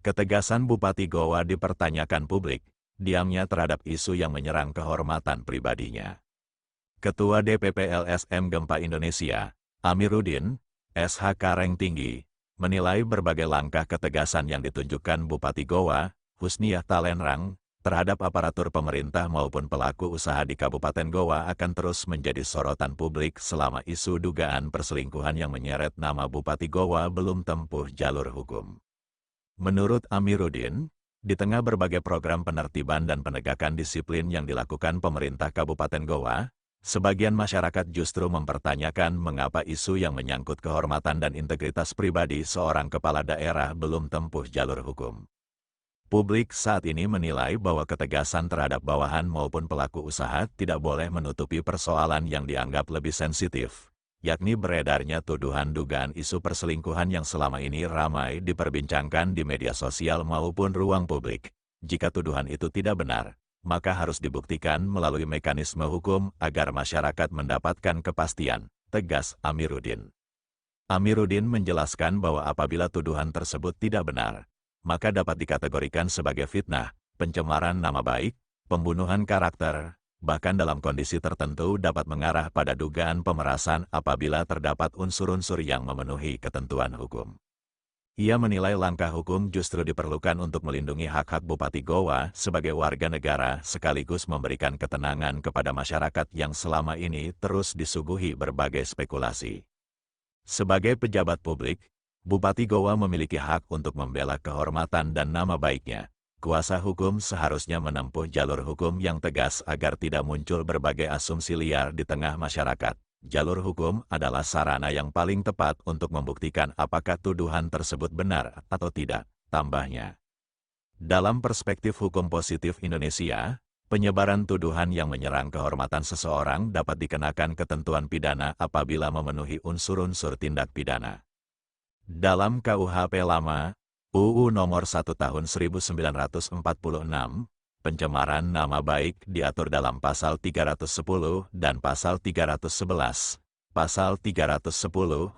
Ketegasan Bupati Goa dipertanyakan publik, diamnya terhadap isu yang menyerang kehormatan pribadinya. Ketua DPP LSM Gempa Indonesia, Amiruddin, SHK Rank Tinggi, menilai berbagai langkah ketegasan yang ditunjukkan Bupati Goa, Husniah Talenrang, terhadap aparatur pemerintah maupun pelaku usaha di Kabupaten Goa akan terus menjadi sorotan publik selama isu dugaan perselingkuhan yang menyeret nama Bupati Goa belum tempuh jalur hukum. Menurut Amiruddin, di tengah berbagai program penertiban dan penegakan disiplin yang dilakukan pemerintah Kabupaten Goa, sebagian masyarakat justru mempertanyakan mengapa isu yang menyangkut kehormatan dan integritas pribadi seorang kepala daerah belum tempuh jalur hukum. Publik saat ini menilai bahwa ketegasan terhadap bawahan maupun pelaku usaha tidak boleh menutupi persoalan yang dianggap lebih sensitif, yakni beredarnya tuduhan dugaan isu perselingkuhan yang selama ini ramai diperbincangkan di media sosial maupun ruang publik. Jika tuduhan itu tidak benar, maka harus dibuktikan melalui mekanisme hukum agar masyarakat mendapatkan kepastian, tegas Amiruddin. Amiruddin menjelaskan bahwa apabila tuduhan tersebut tidak benar, maka dapat dikategorikan sebagai fitnah, pencemaran nama baik, pembunuhan karakter, bahkan dalam kondisi tertentu dapat mengarah pada dugaan pemerasan apabila terdapat unsur-unsur yang memenuhi ketentuan hukum. Ia menilai langkah hukum justru diperlukan untuk melindungi hak-hak Bupati Goa sebagai warga negara sekaligus memberikan ketenangan kepada masyarakat yang selama ini terus disuguhi berbagai spekulasi. Sebagai pejabat publik, Bupati Goa memiliki hak untuk membela kehormatan dan nama baiknya. Kuasa hukum seharusnya menempuh jalur hukum yang tegas agar tidak muncul berbagai asumsi liar di tengah masyarakat. Jalur hukum adalah sarana yang paling tepat untuk membuktikan apakah tuduhan tersebut benar atau tidak, tambahnya. Dalam perspektif hukum positif Indonesia, penyebaran tuduhan yang menyerang kehormatan seseorang dapat dikenakan ketentuan pidana apabila memenuhi unsur-unsur tindak pidana. Dalam KUHP lama, UU Nomor 1 Tahun 1946, pencemaran nama baik diatur dalam Pasal 310 dan Pasal 311. Pasal 310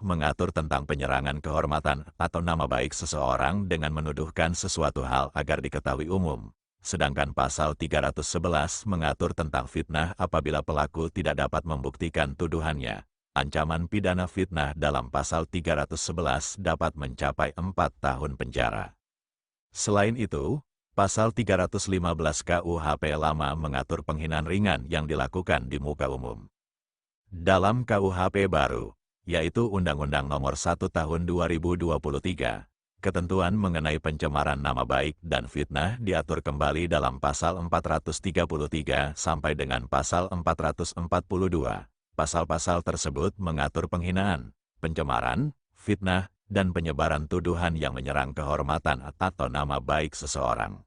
mengatur tentang penyerangan kehormatan atau nama baik seseorang dengan menuduhkan sesuatu hal agar diketahui umum. Sedangkan Pasal 311 mengatur tentang fitnah apabila pelaku tidak dapat membuktikan tuduhannya. Ancaman pidana fitnah dalam Pasal 311 dapat mencapai 4 tahun penjara. Selain itu, Pasal 315 KUHP lama mengatur penghinaan ringan yang dilakukan di muka umum. Dalam KUHP baru, yaitu Undang-Undang Nomor 1 Tahun 2023, ketentuan mengenai pencemaran nama baik dan fitnah diatur kembali dalam Pasal 433 sampai dengan Pasal 442. Pasal-pasal tersebut mengatur penghinaan, pencemaran, fitnah, dan penyebaran tuduhan yang menyerang kehormatan atau nama baik seseorang.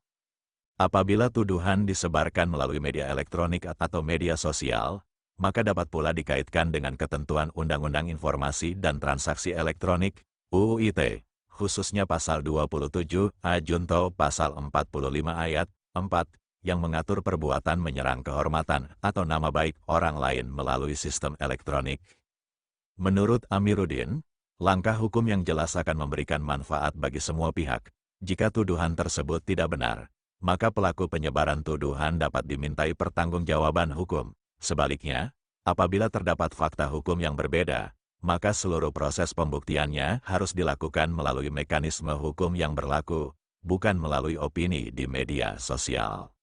Apabila tuduhan disebarkan melalui media elektronik atau media sosial, maka dapat pula dikaitkan dengan ketentuan Undang-Undang Informasi dan Transaksi Elektronik, UU ITE, khususnya Pasal 27 A Junto Pasal 45 Ayat 4, yang mengatur perbuatan menyerang kehormatan atau nama baik orang lain melalui sistem elektronik. Menurut Amiruddin, langkah hukum yang jelas akan memberikan manfaat bagi semua pihak. Jika tuduhan tersebut tidak benar, maka pelaku penyebaran tuduhan dapat dimintai pertanggungjawaban hukum. Sebaliknya, apabila terdapat fakta hukum yang berbeda, maka seluruh proses pembuktiannya harus dilakukan melalui mekanisme hukum yang berlaku, bukan melalui opini di media sosial.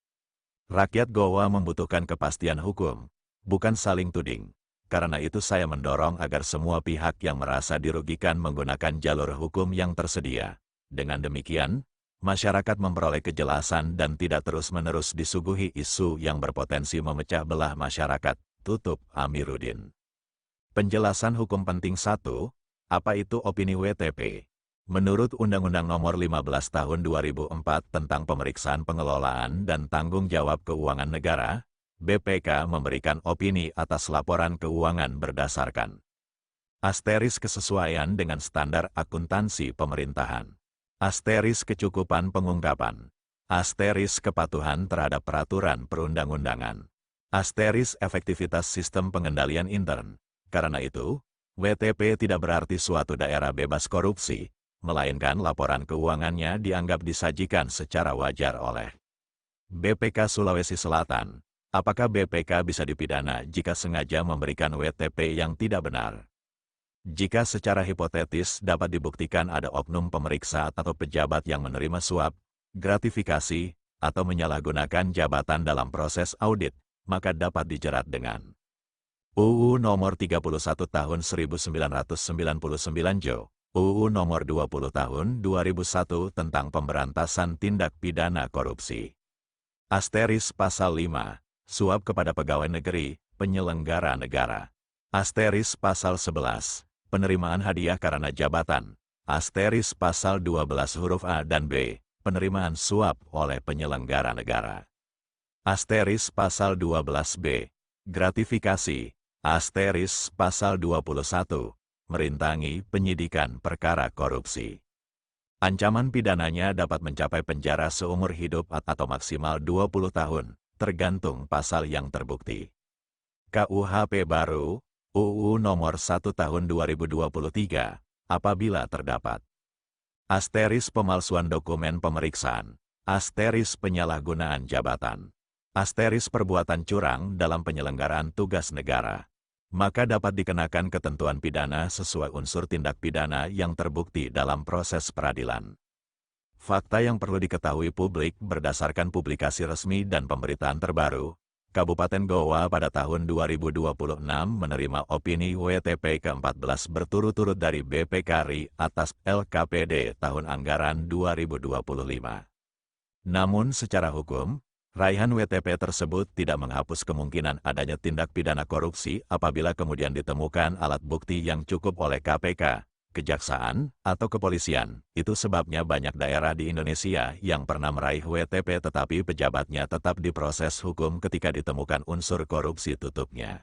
Rakyat Goa membutuhkan kepastian hukum, bukan saling tuding. Karena itu saya mendorong agar semua pihak yang merasa dirugikan menggunakan jalur hukum yang tersedia. Dengan demikian, masyarakat memperoleh kejelasan dan tidak terus-menerus disuguhi isu yang berpotensi memecah belah masyarakat, tutup Amiruddin. Penjelasan hukum penting 1, apa itu opini WTP? Menurut Undang-Undang Nomor 15 Tahun 2004 tentang Pemeriksaan Pengelolaan dan Tanggung Jawab Keuangan Negara, BPK memberikan opini atas laporan keuangan berdasarkan asteris kesesuaian dengan standar akuntansi pemerintahan, asteris kecukupan pengungkapan, asteris kepatuhan terhadap peraturan perundang-undangan, asteris efektivitas sistem pengendalian intern. Karena itu, WTP tidak berarti suatu daerah bebas korupsi, melainkan laporan keuangannya dianggap disajikan secara wajar oleh BPK Sulawesi Selatan. Apakah BPK bisa dipidana jika sengaja memberikan WTP yang tidak benar? Jika secara hipotetis dapat dibuktikan ada oknum pemeriksa atau pejabat yang menerima suap, gratifikasi, atau menyalahgunakan jabatan dalam proses audit, maka dapat dijerat dengan UU Nomor 31 Tahun 1999 Jo, UU Nomor 20 Tahun 2001 tentang Pemberantasan Tindak Pidana Korupsi. Asteris Pasal 5. Suap kepada pegawai negeri, penyelenggara negara. Asteris Pasal 11. Penerimaan hadiah karena jabatan. Asteris Pasal 12 huruf A dan B. Penerimaan suap oleh penyelenggara negara. Asteris Pasal 12B. Gratifikasi. Asteris Pasal 21. Merintangi penyidikan perkara korupsi. Ancaman pidananya dapat mencapai penjara seumur hidup atau maksimal 20 tahun. Tergantung pasal yang terbukti. KUHP baru, UU Nomor 1 Tahun 2023, apabila terdapat asteris pemalsuan dokumen pemeriksaan, asteris penyalahgunaan jabatan, asteris perbuatan curang dalam penyelenggaraan tugas negara, maka dapat dikenakan ketentuan pidana sesuai unsur tindak pidana yang terbukti dalam proses peradilan. Fakta yang perlu diketahui publik berdasarkan publikasi resmi dan pemberitaan terbaru, Kabupaten Goa pada tahun 2026 menerima opini WTP ke-14 berturut-turut dari BPK RI atas LKPD tahun anggaran 2025. Namun secara hukum, raihan WTP tersebut tidak menghapus kemungkinan adanya tindak pidana korupsi apabila kemudian ditemukan alat bukti yang cukup oleh KPK, Kejaksaan, atau kepolisian. Itu sebabnya banyak daerah di Indonesia yang pernah meraih WTP tetapi pejabatnya tetap diproses hukum ketika ditemukan unsur korupsi tutupnya.